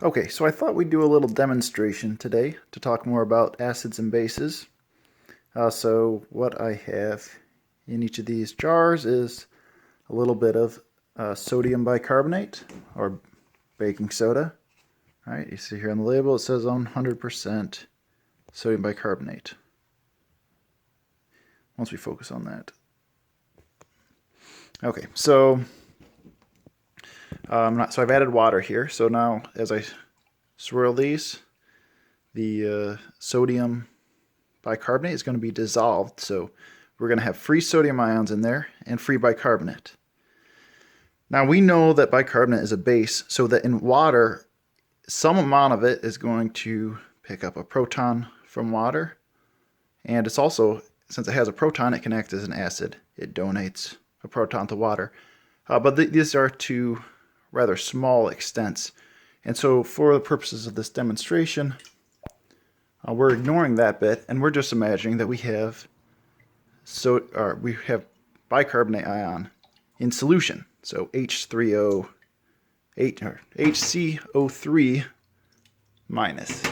Okay, so I thought we'd do a little demonstration today to talk more about acids and bases. So what I have in each of these jars is a little bit of sodium bicarbonate or baking soda. All right, you see here on the label it says 100% sodium bicarbonate. Once we focus on that. Okay, so I've added water here. So now as I swirl these, the sodium bicarbonate is going to be dissolved. So we're going to have free sodium ions in there and free bicarbonate. Now we know that bicarbonate is a base, so that in water, some amount of it is going to pick up a proton from water. And it's also, since it has a proton, it can act as an acid. It donates a proton to water. But these are to rather small extents. And so for the purposes of this demonstration, we're ignoring that bit, and we're just imagining that we have bicarbonate ion in solution. So H3O8 or HCO3 minus. So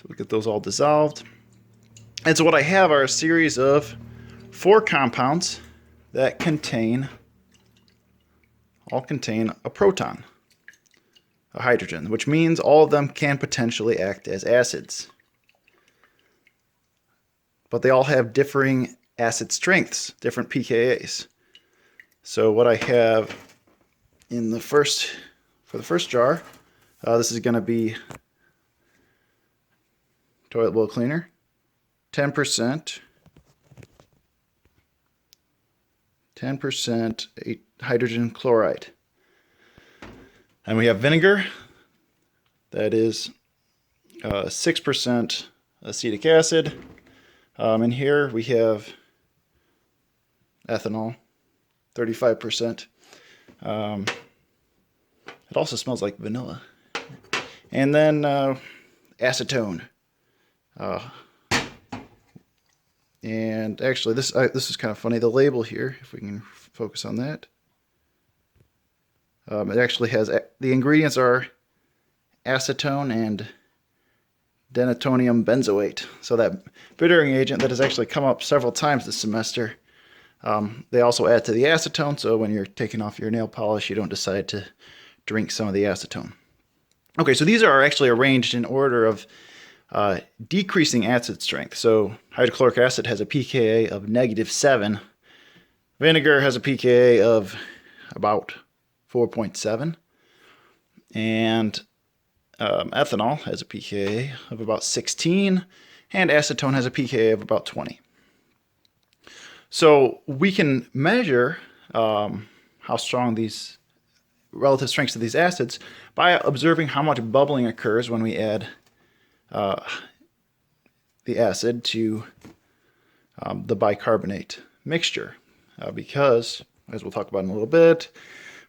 we get those all dissolved. And so what I have are a series of 4 compounds that all contain a proton, a hydrogen, which means all of them can potentially act as acids. But they all have differing acid strengths, different pKa's. So what I have in for the first jar, this is going to be toilet bowl cleaner, 10% hydrogen chloride. And we have vinegar, that is 6% acetic acid. And here we have ethanol, 35%. It also smells like vanilla. And then acetone. And actually, this is kind of funny. The label here, if we can focus on that, it actually has the ingredients are acetone and denatonium benzoate. So that bittering agent that has actually come up several times this semester. They also add to the acetone, so when you're taking off your nail polish, you don't decide to drink some of the acetone. Okay, so these are actually arranged in order of decreasing acid strength. So hydrochloric acid has a pKa of -7. Vinegar has a pKa of about 4.7. And ethanol has a pKa of about 16. And acetone has a pKa of about 20. So we can measure how strong these relative strengths of these acids by observing how much bubbling occurs when we add the acid to the bicarbonate mixture. Because, as we'll talk about in a little bit,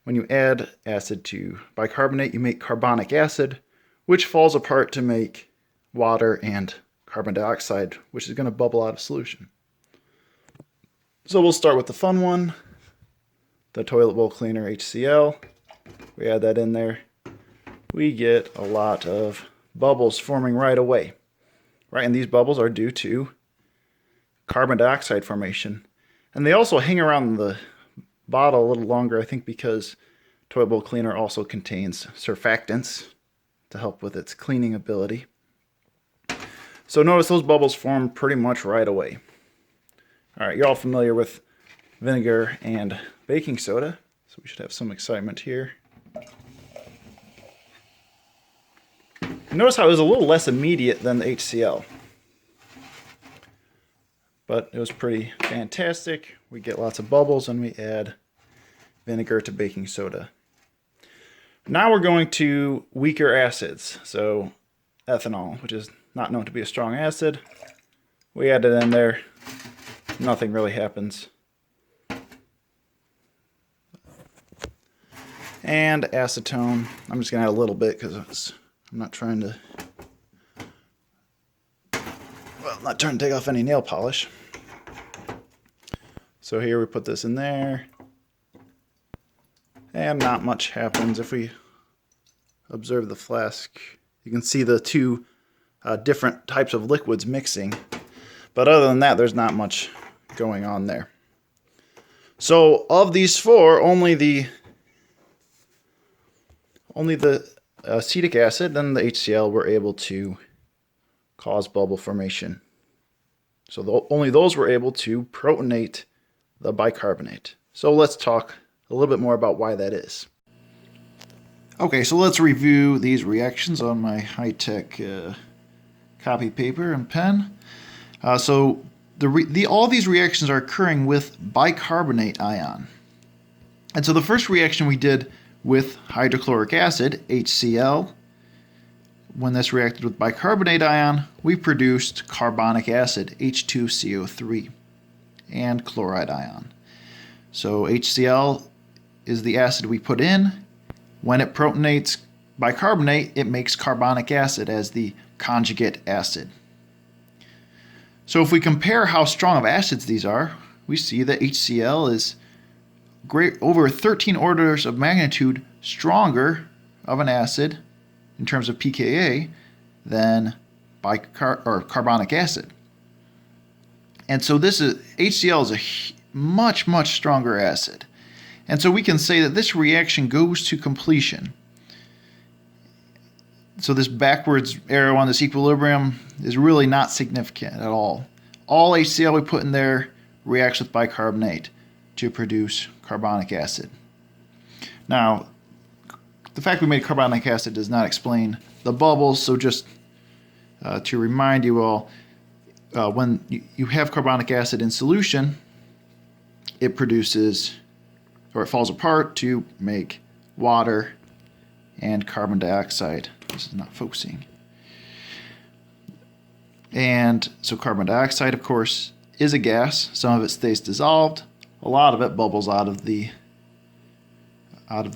when you add acid to bicarbonate, you make carbonic acid, which falls apart to make water and carbon dioxide, which is going to bubble out of solution. So we'll start with the fun one, the toilet bowl cleaner HCl. We add that in there. We get a lot of bubbles forming right away. Right, and these bubbles are due to carbon dioxide formation. And they also hang around the bottle a little longer, I think because toilet bowl cleaner also contains surfactants to help with its cleaning ability. So notice those bubbles form pretty much right away. All right, you're all familiar with vinegar and baking soda, so we should have some excitement here. Notice how it was a little less immediate than the HCl, but it was pretty fantastic. We get lots of bubbles and we add vinegar to baking soda. Now we're going to weaker acids, so ethanol, which is not known to be a strong acid. We add it in there. Nothing really happens. And acetone. I'm just going to add a little bit because I'm not trying to take off any nail polish. So here we put this in there. And not much happens if we observe the flask, you can see the two different types of liquids mixing. But other than that, there's not much going on there. So of these four, only the acetic acid and the HCl were able to cause bubble formation. So only those were able to protonate the bicarbonate. So let's talk a little bit more about why that is. Okay, so let's review these reactions on my high-tech copy paper and pen. So all these reactions are occurring with bicarbonate ion. And so the first reaction we did with hydrochloric acid, HCl, when this reacted with bicarbonate ion, we produced carbonic acid, H2CO3, and chloride ion. So HCl is the acid we put in. When it protonates bicarbonate, it makes carbonic acid as the conjugate acid. So if we compare how strong of acids these are, we see that HCl is over 13 orders of magnitude stronger of an acid in terms of pKa than carbonic acid. And so HCl is a much stronger acid. And so we can say that this reaction goes to completion. So this backwards arrow on this equilibrium is really not significant at all. All HCl we put in there reacts with bicarbonate to produce carbonic acid. Now, the fact we made carbonic acid does not explain the bubbles, so just to remind you all, when you have carbonic acid in solution, it produces, or it falls apart to make water and carbon dioxide. This is not focusing. And so carbon dioxide, of course, is a gas. Some of it stays dissolved. A lot of it bubbles out of the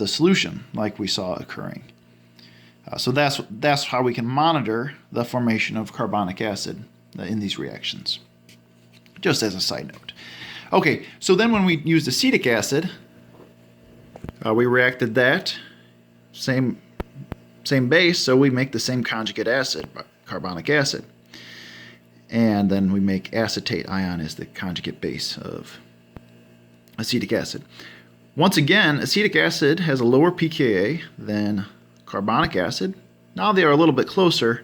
solution, like we saw occurring. So that's how we can monitor the formation of carbonic acid in these reactions. Just as a side note. Okay, so then when we used acetic acid, we reacted that same base, so we make the same conjugate acid, carbonic acid. And then we make acetate ion as the conjugate base of acetic acid. Once again, acetic acid has a lower pKa than carbonic acid. Now they are a little bit closer,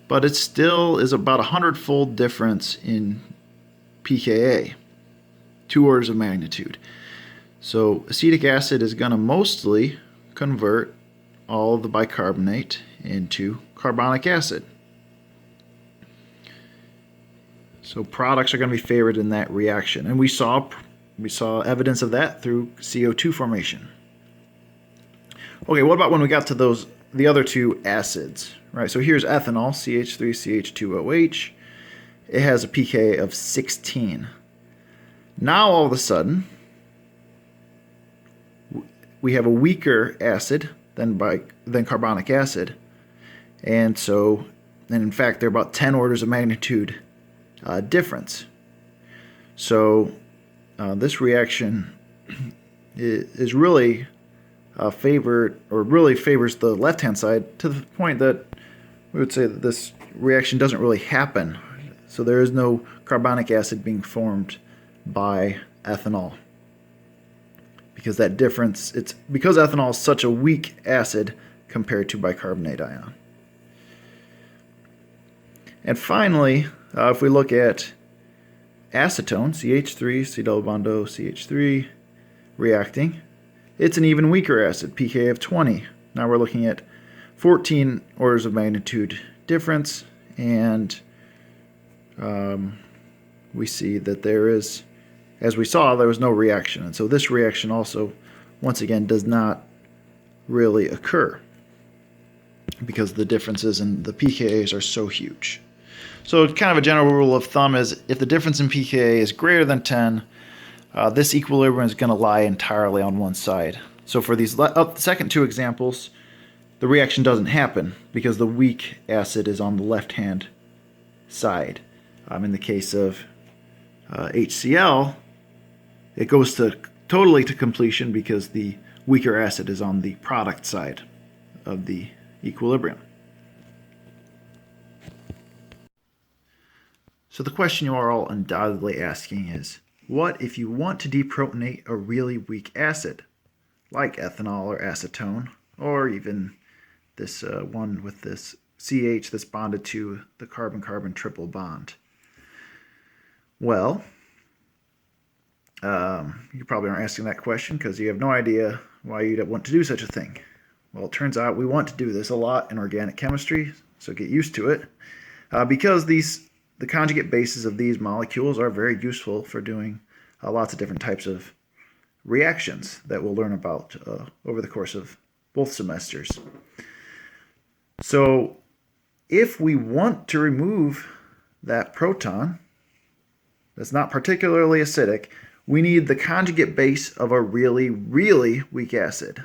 but it still is about 100-fold difference in pKa, 2 orders of magnitude. So acetic acid is going to mostly convert all of the bicarbonate into carbonic acid. So products are going to be favored in that reaction, and we saw evidence of that through CO2 formation. Okay, what about when we got to the other two acids? Right, so here's ethanol, CH3CH2OH. It has a pKa of 16. Now all of a sudden, we have a weaker acid than carbonic acid, and in fact they're about 10 orders of magnitude difference. So this reaction is really favored, or really favors the left-hand side, to the point that we would say that this reaction doesn't really happen. So there is no carbonic acid being formed by ethanol, because that difference, it's because ethanol is such a weak acid compared to bicarbonate ion. And finally, if we look at acetone, CH3, C double bond O, CH3, reacting, it's an even weaker acid, pKa of 20. Now we're looking at 14 orders of magnitude difference, and we see that there is, as we saw, there was no reaction. And so this reaction also, once again, does not really occur because the differences in the pKa's are so huge. So kind of a general rule of thumb is if the difference in pKa is greater than 10, this equilibrium is going to lie entirely on one side. So for these second two examples, the reaction doesn't happen because the weak acid is on the left-hand side. In the case of HCl, it goes totally to completion because the weaker acid is on the product side of the equilibrium. So the question you are all undoubtedly asking is, what if you want to deprotonate a really weak acid, like ethanol or acetone, or even this one with this CH that's bonded to the carbon-carbon triple bond? Well, you probably aren't asking that question because you have no idea why you'd want to do such a thing. Well, it turns out we want to do this a lot in organic chemistry, so get used to it, because the conjugate bases of these molecules are very useful for doing lots of different types of reactions that we'll learn about over the course of both semesters. So if we want to remove that proton that's not particularly acidic, we need the conjugate base of a really, really weak acid.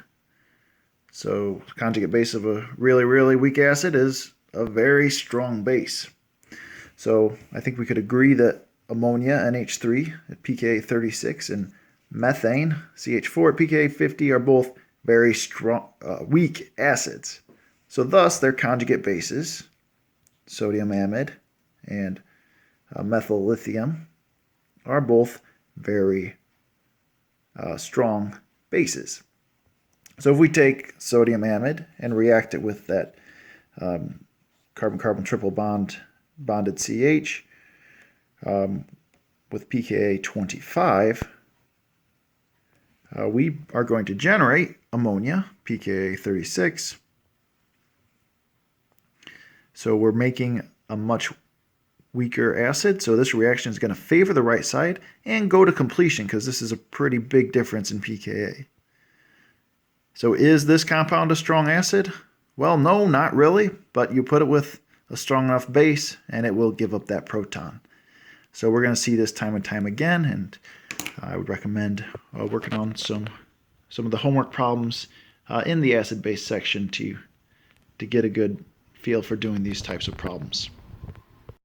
So the conjugate base of a really, really weak acid is a very strong base. So I think we could agree that ammonia, NH3 at pKa 36, and methane, CH4 at pKa 50, are both very strong, weak acids. So thus their conjugate bases, sodium amide and methyl lithium, are both very strong bases. So if we take sodium amide and react it with that carbon-carbon triple bonded CH with pKa 25, we are going to generate ammonia, pKa 36. So we're making a much weaker acid, so this reaction is going to favor the right side and go to completion because this is a pretty big difference in pKa. So is this compound a strong acid? Well, no, not really, but you put it with a strong enough base and it will give up that proton. So we're going to see this time and time again, and I would recommend working on some of the homework problems in the acid-base section to get a good feel for doing these types of problems.